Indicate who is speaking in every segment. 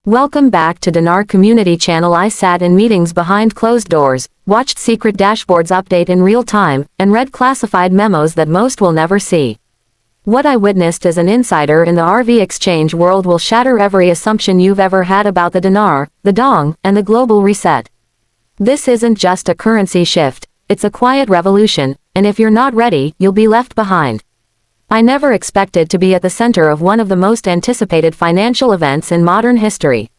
Speaker 1: Welcome back to Dinar Community Channel. I sat in meetings behind closed doors, watched secret dashboards update in real time, and read classified memos that most will never see. What I witnessed as an insider in the RV exchange world will shatter every assumption you've ever had about the dinar, the dong, and the global reset. This isn't just a currency shift, it's a quiet revolution, and if you're not ready, you'll be left behind. I never expected to be at the center of one of the most anticipated financial events in modern history.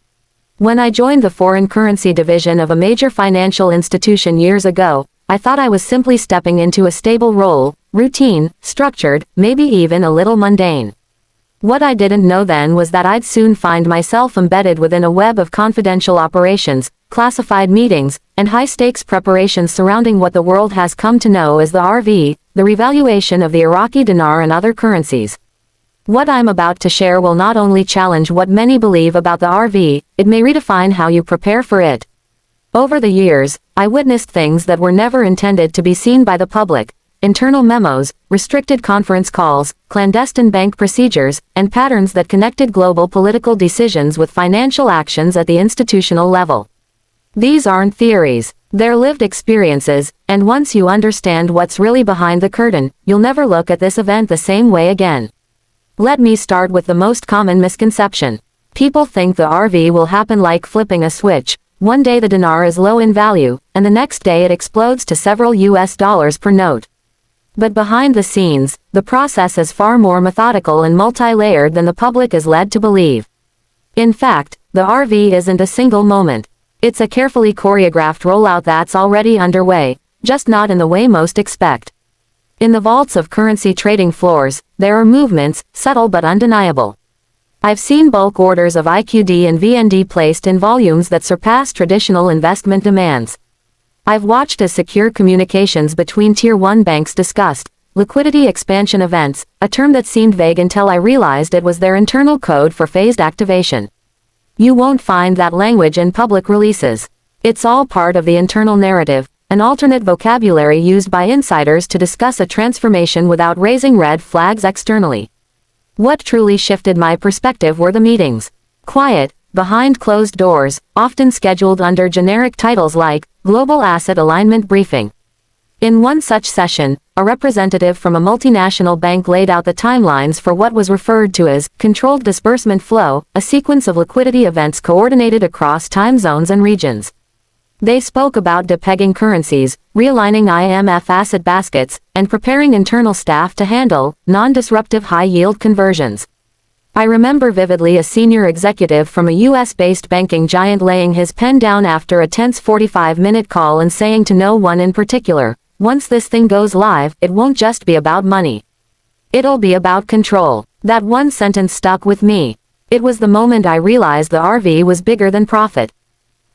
Speaker 1: When I joined the foreign currency division of a major financial institution years ago, I thought I was simply stepping into a stable role, routine, structured, maybe even a little mundane. What I didn't know then was that I'd soon find myself embedded within a web of confidential operations, classified meetings, and high-stakes preparations surrounding what the world has come to know as the RV, the revaluation of the Iraqi dinar and other currencies. What I'm about to share will not only challenge what many believe about the RV, it may redefine how you prepare for it. Over the years, I witnessed things that were never intended to be seen by the public: internal memos, restricted conference calls, clandestine bank procedures, and patterns that connected global political decisions with financial actions at the institutional level. These aren't theories, they're lived experiences, and once you understand what's really behind the curtain, you'll never look at this event the same way again. Let me start with the most common misconception. People think the RV will happen like flipping a switch. One day the dinar is low in value, and the next day it explodes to several US dollars per note. But behind the scenes, the process is far more methodical and multi-layered than the public is led to believe. In fact, the RV isn't a single moment. It's a carefully choreographed rollout that's already underway, just not in the way most expect. In the vaults of currency trading floors, there are movements, subtle but undeniable. I've seen bulk orders of IQD and VND placed in volumes that surpass traditional investment demands. I've watched as secure communications between Tier 1 banks discussed liquidity expansion events, a term that seemed vague until I realized it was their internal code for phased activation. You won't find that language in public releases. It's all part of the internal narrative, an alternate vocabulary used by insiders to discuss a transformation without raising red flags externally. What truly shifted my perspective were the meetings. Quiet, behind closed doors, often scheduled under generic titles like Global Asset Alignment Briefing. In one such session, a representative from a multinational bank laid out the timelines for what was referred to as controlled disbursement flow, a sequence of liquidity events coordinated across time zones and regions. They spoke about depegging currencies, realigning IMF asset baskets, and preparing internal staff to handle non-disruptive high-yield conversions. I remember vividly a senior executive from a US-based banking giant laying his pen down after a tense 45-minute call and saying to no one in particular, "Once this thing goes live, it won't just be about money. It'll be about control." That one sentence stuck with me. It was the moment I realized the RV was bigger than profit.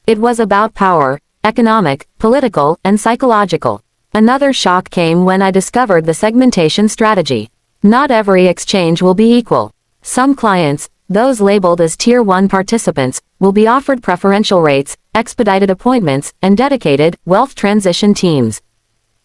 Speaker 1: It was about power, economic, political, and psychological. Another shock came when I discovered the segmentation strategy. Not every exchange will be equal. Some clients, those labeled as Tier 1 participants, will be offered preferential rates, expedited appointments, and dedicated wealth transition teams.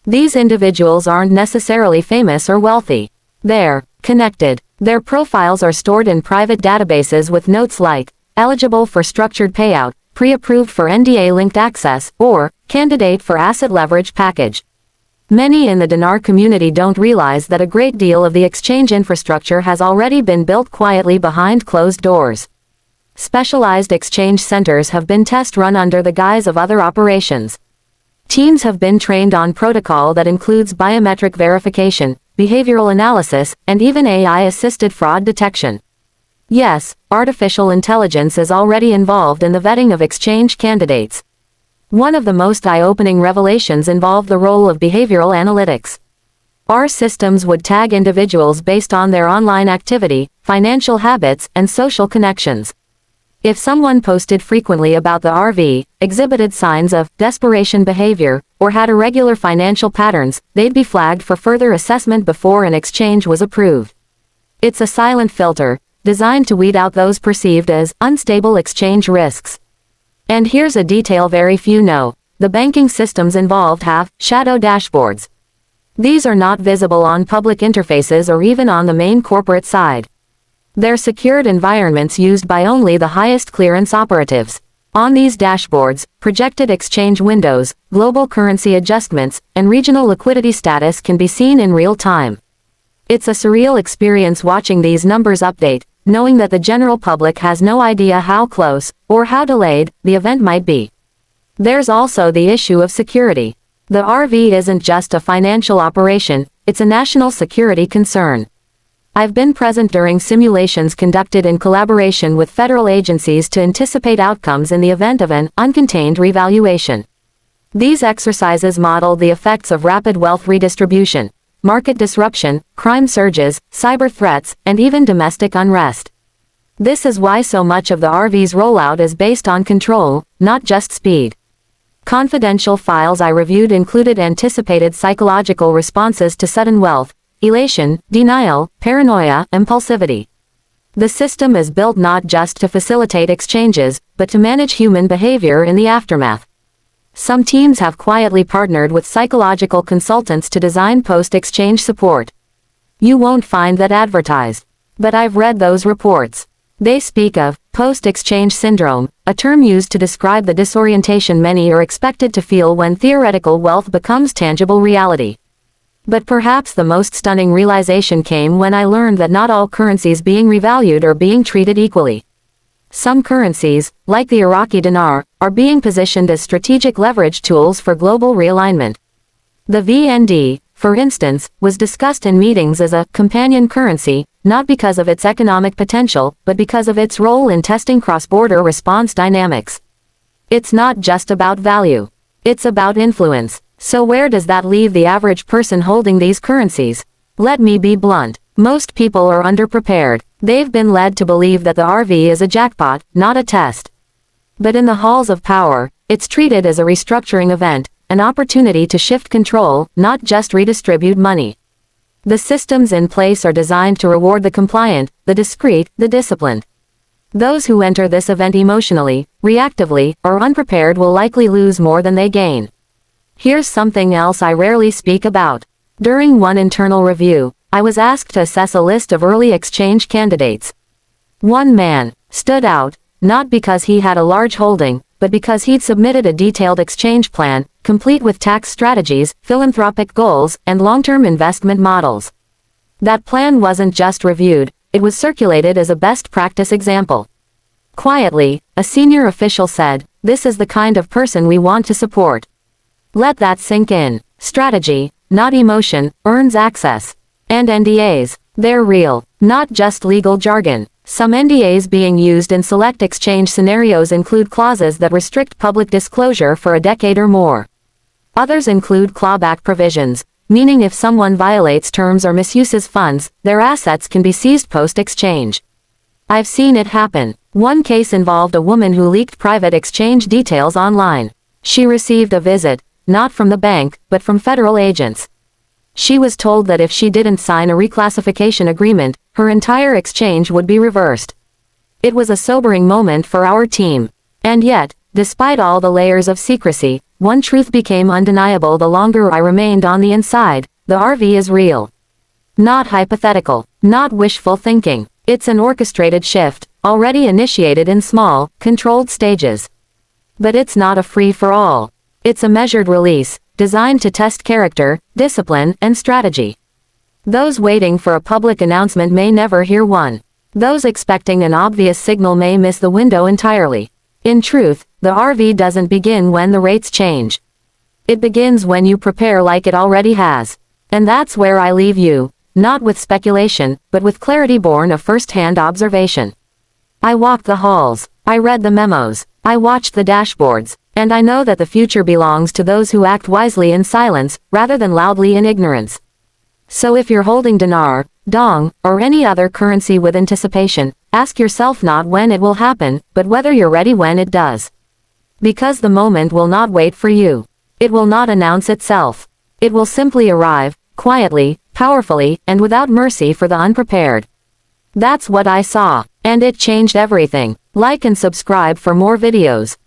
Speaker 1: These individuals aren't necessarily famous or wealthy. They're connected. Their profiles are stored in private databases with notes like, eligible for structured payout, pre-approved for NDA-linked access, or candidate for asset leverage package. Many in the dinar community don't realize that a great deal of the exchange infrastructure has already been built quietly behind closed doors. Specialized exchange centers have been test-run under the guise of other operations. Teams have been trained on protocol that includes biometric verification, behavioral analysis, and even AI-assisted fraud detection. Yes, artificial intelligence is already involved in the vetting of exchange candidates. One of the most eye-opening revelations involved the role of behavioral analytics. Our systems would tag individuals based on their online activity, financial habits, and social connections. If someone posted frequently about the RV, exhibited signs of desperation behavior, or had irregular financial patterns, they'd be flagged for further assessment before an exchange was approved. It's a silent filter, designed to weed out those perceived as unstable exchange risks. And here's a detail very few know. The banking systems involved have shadow dashboards. These are not visible on public interfaces or even on the main corporate side. They're secured environments used by only the highest clearance operatives. On these dashboards, projected exchange windows, global currency adjustments, and regional liquidity status can be seen in real time. It's a surreal experience watching these numbers update, knowing that the general public has no idea how close, or how delayed, the event might be. There's also the issue of security. The RV isn't just a financial operation, it's a national security concern. I've been present during simulations conducted in collaboration with federal agencies to anticipate outcomes in the event of an uncontained revaluation. These exercises model the effects of rapid wealth redistribution, market disruption, crime surges, cyber threats, and even domestic unrest. This is why so much of the RV's rollout is based on control, not just speed. Confidential files I reviewed included anticipated psychological responses to sudden wealth, elation, denial, paranoia, impulsivity. The system is built not just to facilitate exchanges, but to manage human behavior in the aftermath. Some teams have quietly partnered with psychological consultants to design post-exchange support. You won't find that advertised. But I've read those reports. They speak of post-exchange syndrome, a term used to describe the disorientation many are expected to feel when theoretical wealth becomes tangible reality. But perhaps the most stunning realization came when I learned that not all currencies being revalued are being treated equally. Some currencies, like the Iraqi Dinar, are being positioned as strategic leverage tools for global realignment. The VND, for instance, was discussed in meetings as a companion currency, not because of its economic potential, but because of its role in testing cross-border response dynamics. It's not just about value. It's about influence. So where does that leave the average person holding these currencies? Let me be blunt. Most people are underprepared. They've been led to believe that the RV is a jackpot, not a test. But in the halls of power, it's treated as a restructuring event, an opportunity to shift control, not just redistribute money. The systems in place are designed to reward the compliant, the discreet, the disciplined. Those who enter this event emotionally, reactively, or unprepared will likely lose more than they gain. Here's something else I rarely speak about. During one internal review, I was asked to assess a list of early exchange candidates. One man stood out, not because he had a large holding, but because he'd submitted a detailed exchange plan, complete with tax strategies, philanthropic goals, and long-term investment models. That plan wasn't just reviewed, it was circulated as a best practice example. Quietly, a senior official said, "This is the kind of person we want to support." Let that sink in. Strategy, not emotion, earns access. And NDAs, they're real, not just legal jargon. Some NDAs being used in select exchange scenarios include clauses that restrict public disclosure for a decade or more. Others include clawback provisions, meaning if someone violates terms or misuses funds, their assets can be seized post-exchange. I've seen it happen. One case involved a woman who leaked private exchange details online. She received a visit, not from the bank, but from federal agents. She was told that if she didn't sign a reclassification agreement, her entire exchange would be reversed. It was a sobering moment for our team. And yet, despite all the layers of secrecy, one truth became undeniable the longer I remained on the inside: the RV is real. Not hypothetical, not wishful thinking. It's an orchestrated shift, already initiated in small, controlled stages. But it's not a free-for-all. It's a measured release, designed to test character, discipline, and strategy. Those waiting for a public announcement may never hear one. Those expecting an obvious signal may miss the window entirely. In truth, the RV doesn't begin when the rates change. It begins when you prepare like it already has. And that's where I leave you, not with speculation, but with clarity born of first-hand observation. I walked the halls, I read the memos, I watched the dashboards, and I know that the future belongs to those who act wisely in silence, rather than loudly in ignorance. So if you're holding dinar, dong, or any other currency with anticipation, ask yourself not when it will happen, but whether you're ready when it does. Because the moment will not wait for you. It will not announce itself. It will simply arrive, quietly, powerfully, and without mercy for the unprepared. That's what I saw, and it changed everything. Like and subscribe for more videos.